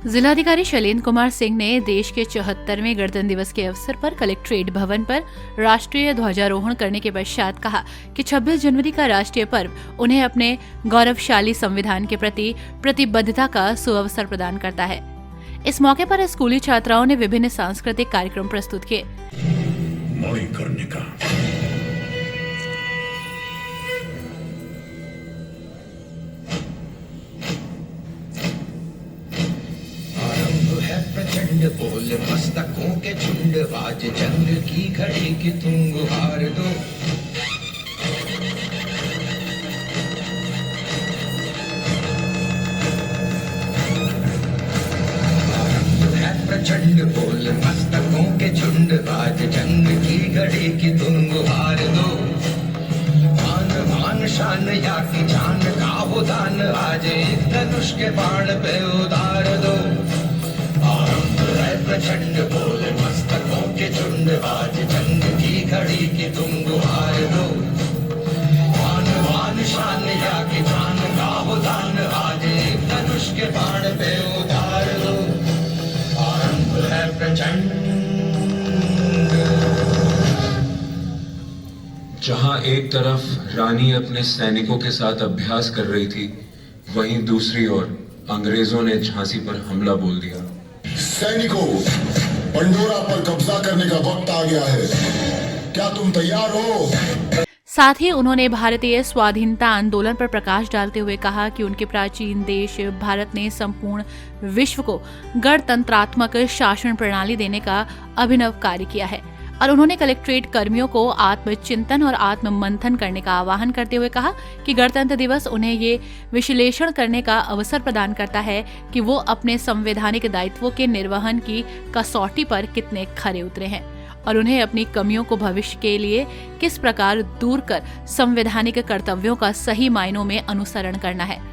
जिलाधिकारी शैलेंद्र कुमार सिंह ने देश के 74वें गणतंत्र दिवस के अवसर पर कलेक्ट्रेट भवन पर राष्ट्रीय ध्वजारोहण करने के पश्चात कहा कि 26 जनवरी का राष्ट्रीय पर्व उन्हें अपने गौरवशाली संविधान के प्रति प्रतिबद्धता का सुअवसर प्रदान करता है। इस मौके पर स्कूली छात्राओं ने विभिन्न सांस्कृतिक कार्यक्रम प्रस्तुत किए। प्रचंड बोल मस्तकों के झुंड, आज जंग की घड़ी की तुम गुहार दो। प्रचंड बोल मस्तकों के झुंड, आज जंग की घड़ी की तुम गुहार दो। मान मान शान या की जान का हो दान, आज एक धनुष के बाण पे उतार दो। प्रचंड बोल मस्तकों के झुंड, आज जंग की घड़ी की तुम गुहार दो। मान मान शान या की जान का हो दान, आज एक धनुष के बाण पे उतार दो। आरंभ है प्रचंड। जहां एक तरफ रानी अपने सैनिकों के साथ अभ्यास कर रही थी, वहीं दूसरी ओर अंग्रेजों ने झांसी पर हमला बोल दिया। सैनिकों, पंडोरा पर कब्जा करने का वक्त आ गया है। क्या तुम तैयार हो? साथ ही उन्होंने भारतीय स्वाधीनता आंदोलन पर प्रकाश डालते हुए कहा कि उनके प्राचीन देश भारत ने संपूर्ण विश्व को गणतंत्रात्मक शासन प्रणाली देने का अभिनव कार्य किया है। और उन्होंने कलेक्ट्रेट कर्मियों को आत्मचिंतन और आत्म मंथन करने का आह्वान करते हुए कहा कि गणतंत्र दिवस उन्हें ये विश्लेषण करने का अवसर प्रदान करता है कि वो अपने संवैधानिक दायित्वों के निर्वहन की कसौटी पर कितने खरे उतरे हैं और उन्हें अपनी कमियों को भविष्य के लिए किस प्रकार दूर कर संवैधानिक कर्तव्यों का सही मायनों में अनुसरण करना है।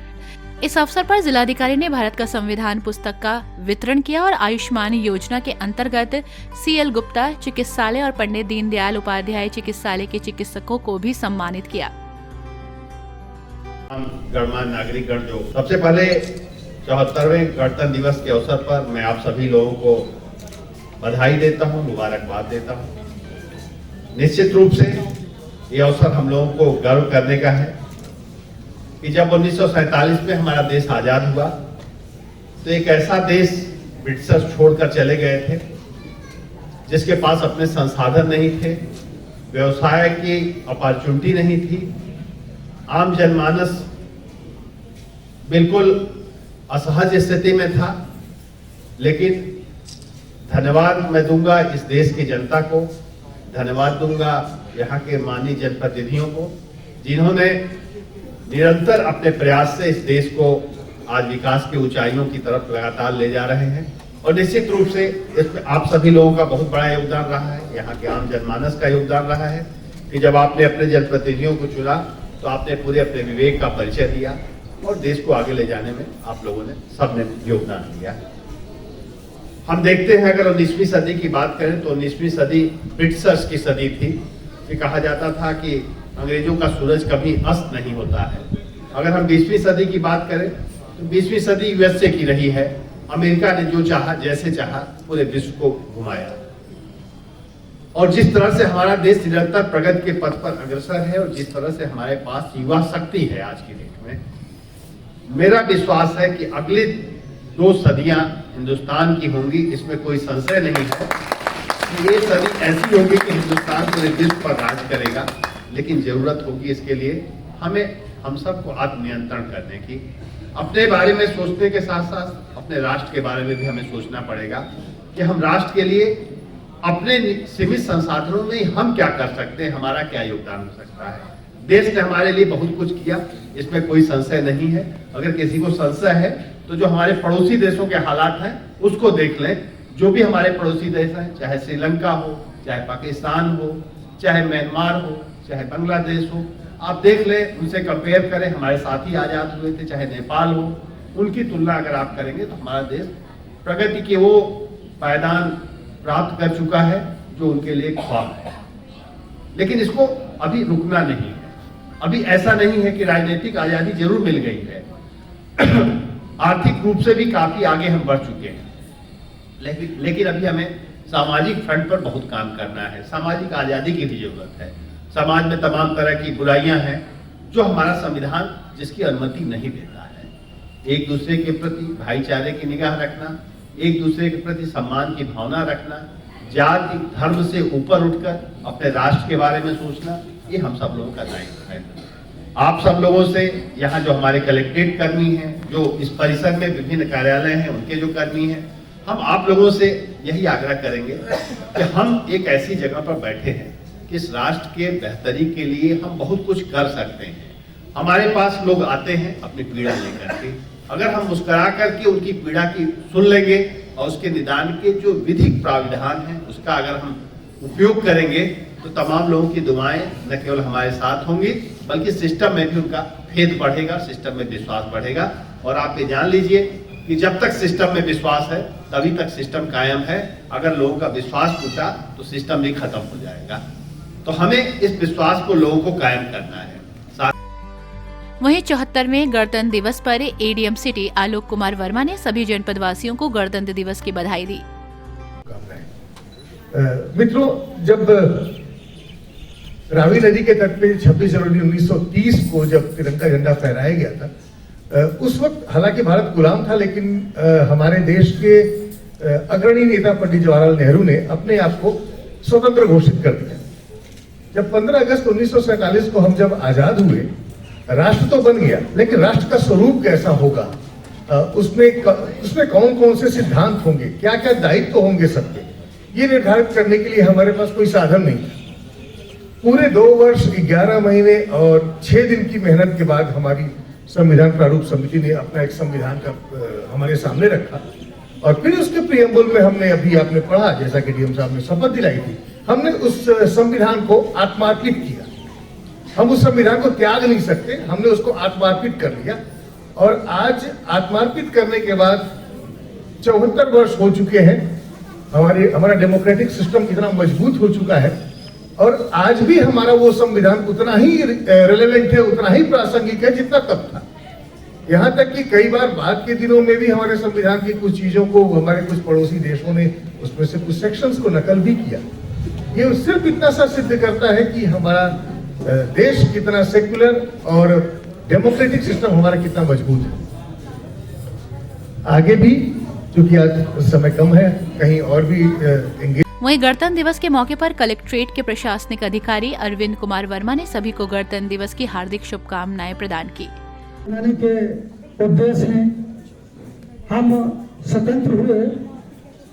इस अवसर पर जिलाधिकारी ने भारत का संविधान पुस्तक का वितरण किया और आयुष्मान योजना के अंतर्गत CL गुप्ता चिकित्सालय और पंडित दीनदयाल उपाध्याय चिकित्सालय के चिकित्सकों को भी सम्मानित किया। गणमान्य नागरिकगण, जो सबसे पहले 74वें गणतंत्र दिवस के अवसर पर मैं आप सभी लोगों को बधाई देता हूं, मुबारकबाद देता हूं। निश्चित रूप से ये अवसर हम लोगों को गर्व करने का है कि जब 1947 में हमारा देश आजाद हुआ तो एक ऐसा देश ब्रिटिशर्स छोड़कर चले गए थे जिसके पास अपने संसाधन नहीं थे, व्यवसाय की अपॉर्चुनिटी नहीं थी, आम जनमानस बिल्कुल असहज स्थिति में था। लेकिन धन्यवाद मैं दूंगा इस देश की जनता को, धन्यवाद दूंगा यहाँ के माननीय जनप्रतिनिधियों को, जिन्होंने निरंतर अपने प्रयास से इस देश को आज विकास की ऊंचाइयों की तरफ लगातार ले जा रहे हैं। और निश्चित रूप से इसमें आप सभी लोगों का बहुत बड़ा योगदान रहा है, यहाँ के आम जनमानस का योगदान रहा है कि जब आपने अपने जनप्रतिनिधियों को चुना तो आपने पूरे अपने विवेक का परिचय दिया और देश को आगे ले जाने में आप लोगों ने सबने योगदान दिया। हम देखते हैं, अगर 19वीं सदी की बात करें तो 19वीं सदी ब्रिटिशर्स की सदी थी कि कहा जाता था कि अंग्रेजों का सूरज कभी अस्त नहीं होता है। अगर हम 20वीं सदी की बात करें तो 20वीं सदी USA की रही है। अमेरिका ने जो चाहा, जैसे चाहा, पूरे विश्व को घुमाया और जिस तरह से हमारा देश निरंतर प्रगति के पथ पर अग्रसर है और जिस तरह से हमारे पास युवा शक्ति है आज की डेट में, मेरा विश्वास है कि अगली 2 सदियां हिंदुस्तान की होंगी। इसमें कोई संशय नहीं है कि ये सदी ऐसी होगी कि हिंदुस्तान पूरे विश्व पर राज करेगा। लेकिन जरूरत होगी इसके लिए हम सबको आत्मनियंत्रण करने की। अपने बारे में सोचने के साथ साथ अपने राष्ट्र के बारे में भी हमें सोचना पड़ेगा कि हम राष्ट्र के लिए अपने सीमित संसाधनों में हम क्या कर सकते हैं, हमारा क्या योगदान हो सकता है। देश ने हमारे लिए बहुत कुछ किया, इसमें कोई संशय नहीं है। अगर किसी को संशय है तो जो हमारे पड़ोसी देशों के हालात हैं उसको देख लें। जो भी हमारे पड़ोसी देश हैं, चाहे श्रीलंका हो, चाहे पाकिस्तान हो, चाहे म्यांमार हो, चाहे बांग्लादेश हो, आप देख लें, उनसे कंपेयर करें। हमारे साथी आजाद हुए थे, चाहे नेपाल हो, उनकी तुलना अगर आप करेंगे तो हमारा देश प्रगति के वो पायदान प्राप्त कर चुका है जो उनके लिए ख्वाब है। लेकिन इसको अभी रुकना नहीं है। अभी ऐसा नहीं है कि राजनीतिक आजादी जरूर मिल गई है आर्थिक रूप से भी काफी आगे हम बढ़ चुके हैं, लेकिन अभी हमें सामाजिक फ्रंट पर बहुत काम करना है। सामाजिक आजादी की भी जरूरत है। समाज में तमाम तरह की बुराइयां हैं जो हमारा संविधान जिसकी अनुमति नहीं देता है। एक दूसरे के प्रति भाईचारे की निगाह रखना, एक दूसरे के प्रति सम्मान की भावना रखना, जाति धर्म से ऊपर उठकर अपने राष्ट्र के बारे में सोचना, ये हम सब लोगों का दायित्व है। आप सब लोगों से, यहाँ जो हमारे कलेक्ट्रेट कर्मी हैं, जो इस परिसर में विभिन्न कार्यालय हैं उनके जो कर्मी हैं, हम आप लोगों से यही आग्रह करेंगे कि हम एक ऐसी जगह पर बैठे हैं कि इस राष्ट्र के बेहतरी के लिए हम बहुत कुछ कर सकते हैं। हमारे पास लोग आते हैं अपनी पीड़ा लेकर के, अगर हम मुस्कुरा करके उनकी पीड़ा की सुन लेंगे और उसके निदान के जो विधिक प्राविधान है उसका अगर हम उपयोग करेंगे तो तमाम लोगों की दुआएं न केवल हमारे साथ होंगी बल्कि सिस्टम में भी उनका फेथ बढ़ेगा, सिस्टम में विश्वास बढ़ेगा। और आप ये जान लीजिए कि जब तक सिस्टम में विश्वास है तभी तक सिस्टम कायम है। अगर लोगों का विश्वास टूटा तो सिस्टम भी खत्म हो जाएगा। तो हमें इस विश्वास को लोगों को कायम करना है। वहीं 74वें गणतंत्र दिवस पर एडीएम सिटी आलोक कुमार वर्मा ने सभी जनपद वासियों को गणतंत्र दिवस की बधाई दी। मित्रों, जब रावी नदी के तट पे 26 जनवरी 1930 को जब तिरंगा झंडा फहराया गया था, उस वक्त हालांकि भारत गुलाम था, लेकिन हमारे देश के अग्रणी नेता पंडित जवाहरलाल नेहरू ने अपने आप को स्वतंत्र घोषित कर दिया। जब 15 अगस्त 1947 को हम जब आजाद हुए, राष्ट्र तो बन गया, लेकिन राष्ट्र का स्वरूप कैसा होगा, उसमें कौन कौन से सिद्धांत होंगे, क्या क्या दायित्व होंगे सबके, ये निर्धारित करने के लिए हमारे पास कोई साधन नहीं था। पूरे 2 वर्ष 11 महीने और 6 दिन की मेहनत के बाद हमारी संविधान प्रारूप समिति ने अपना एक संविधान का हमारे सामने रखा और फिर उसके प्रियम्बल में हमने, अभी आपने पढ़ा जैसा कि डीएम साहब ने शपथ दिलाई थी, हमने उस संविधान को आत्मार्पित किया। हम उस संविधान को त्याग नहीं सकते, हमने उसको आत्मार्पित कर लिया। और आज आत्मार्पित करने के बाद 74 वर्ष हो चुके हैं, हमारा डेमोक्रेटिक सिस्टम इतना मजबूत हो चुका है और आज भी हमारा वो संविधान उतना ही रिलेवेंट है, उतना ही प्रासंगिक है जितना तब था। यहाँ तक कि कई बार बाद के दिनों में भी हमारे संविधान की कुछ चीजों को हमारे कुछ पड़ोसी देशों ने उसमें से कुछ सेक्शंस को नकल भी किया। ये सिर्फ इतना सा सिद्ध करता है कि हमारा देश कितना सेक्युलर और डेमोक्रेटिक सिस्टम हमारा कितना मजबूत है। आगे भी, क्योंकि आज समय कम है, कहीं और भी वहीं गणतंत्र दिवस के मौके पर कलेक्ट्रेट के प्रशासनिक अधिकारी अरविंद कुमार वर्मा ने सभी को गणतंत्र दिवस की हार्दिक शुभकामनाएं प्रदान की। के उद्देश्य हैं, हम स्वतंत्र हुए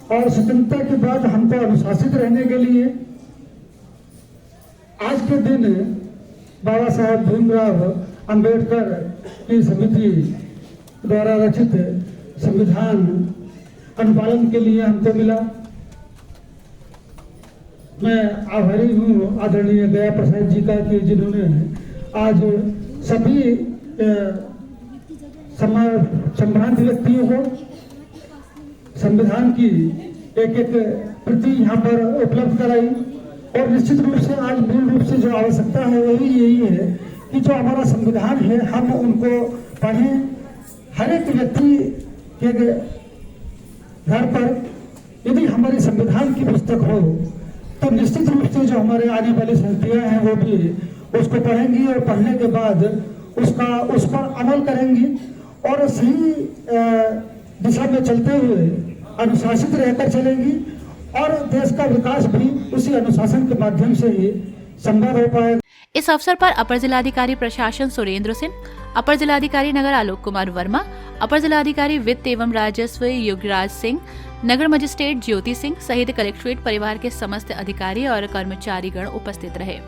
और स्वतंत्रता के बाद हमको अनुशासित रहने के लिए आज के दिन बाबा साहब भीमराव अंबेडकर की समिति द्वारा रचित संविधान अनुपालन के लिए हमको मिला। मैं आभारी हूँ आदरणीय गया प्रसाद जी का कि जिन्होंने आज सभी संभ्रांत व्यक्तियों को संविधान की एक एक प्रति यहाँ पर उपलब्ध कराई। और निश्चित रूप से आज मूल रूप से जो आवश्यकता है वही यही है कि जो हमारा संविधान है हम उनको पढ़ें। हर एक व्यक्ति के घर पर यदि हमारे संविधान की पुस्तक हो तो निश्चित रूप से जो हमारे आने वाली संस्थियां हैं वो भी उसको पढ़ेंगी और पढ़ने के बाद उस पर अमल करेंगी और सही दिशा में चलते हुए अनुशासित रहकर चलेंगी और देश का विकास भी उसी अनुशासन के माध्यम से ही संभव हो पाएगा। इस अवसर पर अपर जिलाधिकारी प्रशासन सुरेंद्र सिंह, अपर जिलाधिकारी नगर आलोक कुमार वर्मा, अपर जिलाधिकारी वित्त एवं राजस्व युगराज सिंह, नगर मजिस्ट्रेट ज्योति सिंह सहित कलेक्ट्रेट परिवार के समस्त अधिकारी और कर्मचारीगण उपस्थित रहे।